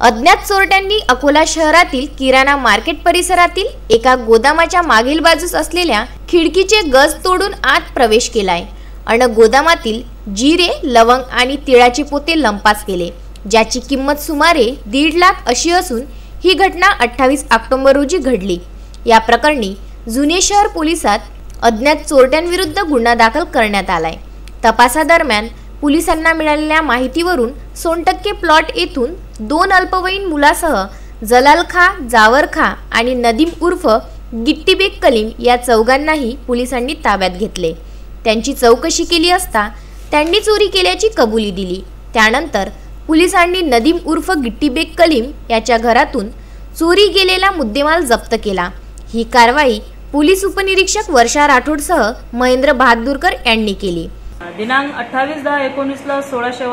अज्ञात चोरट्यांनी अकोला शहरातील किराणा मार्केट परिसरातील एका गोदामाच्या मागील बाजूस असलेल्या खिडकीचे गज तोडून आत प्रवेश केलाय आणि गोदामातील जिरे, लवंग आणि तिळाचे पोते लंपास केले, ज्याची किंमत सुमारे 1.5 लाख अशी असून ही घटना 28 ऑक्टोबर रोजी घडली। या प्रकरणी जुने शहर पोलिसात अज्ञात चोरट्यांविरुद्ध गुन्हा दाखल करण्यात आलाय। तपासादरम्यान पोलिसांना मिळालेल्या माहितीवरून सोनटक्के प्लॉट येथून 2 अल्पवयीन मुलासह जलाल खा, जावर खा आणि नदीम उर्फ गिट्टी बेग कलीम या चौघांनाही पोलिसांनी ताब्यात घेतले। त्यांची चौकशी केली असता त्यांनी चोरी केल्याची कबुली दिली। त्यानंतर पोलिसांनी नदीम उर्फ गिट्टी बेग कलीम याच्या घरातून चोरी गेलेला मुद्देमाल जप्त केला। ही कारवाई पोलीस उपनिरीक्षक वर्षा राठोडसह महेंद्र बहादुरकर यांनी केली। दिनांक 28/10/19 ला 16:00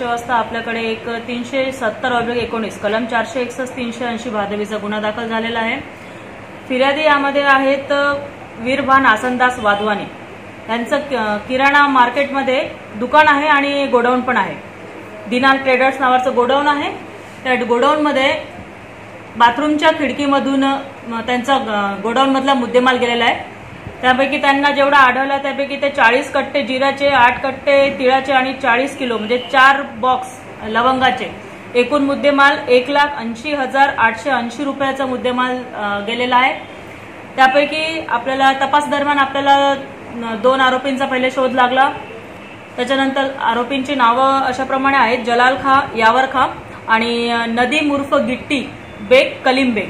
वाजता आपल्याकडे एक 370/19 कलम 461 380 भादवीचा गुन्हा दाखल झालेला आहे। फिर्यादी यामध्ये आहेत वीरभान आसनदास वाधवानी। यांचं किराणा मार्केटमध्ये दुकान आहे आणि गोडाऊन पण आहे। दिनार ट्रेडर्स नावाचं गोडाऊन आहे। त्या गोडाऊनमध्ये बाथरूमच्या खिडकीमधून त्यांचा गोडाऊन मधला मुद्देमाल गेलेला आहे। त्यापैकी त्यांना जेवढा आढळला त्यापैकी ते 40 कट्टे जिऱ्याचे, 8 कट्टे तिळाचे आणि 40 किलो म्हणजे 4 बॉक्स लवंगाचे एकूण मुद्देमाल 1,80,880 रुपयाचा मुद्देमाल गेलेला आहे। त्यापैकी आपल्याला तपास दरम्यान आपल्याला 2 आरोपींचा पहिले शोध लागला। त्याच्यानंतर आरोपींची नावं अशाप्रमाणे आहेत, जलाल खा, यावर खा आणि नदीम उर्फ गिट्टी बेग कलीम बेग।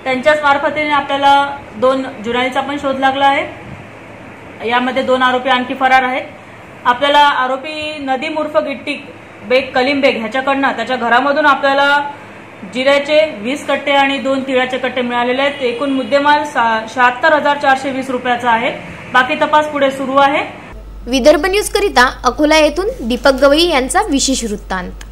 त्यांच्याच मार्फतीने आपल्याला 2 जुनाईचा पण शोध लागला आहे। यामध्ये 2 आरोपी आणखी फरार आहेत। आपल्याला आरोपी नदीम उर्फ गिट्टी बेग कलीम बेग ह्याच्याकडनं त्याच्या घरामधून आपल्याला जिऱ्याचे 20 कट्टे आणि 2 तिळाचे कट्टे मिळालेले आहेत। एकूण मुद्देमाल 76,420 रुपयाचा आहे। बाकी तपास पुढे सुरू आहे। विदर्भ न्यूज करिता अकोला येथून दीपक गवई यांचा विशेष वृत्तांत।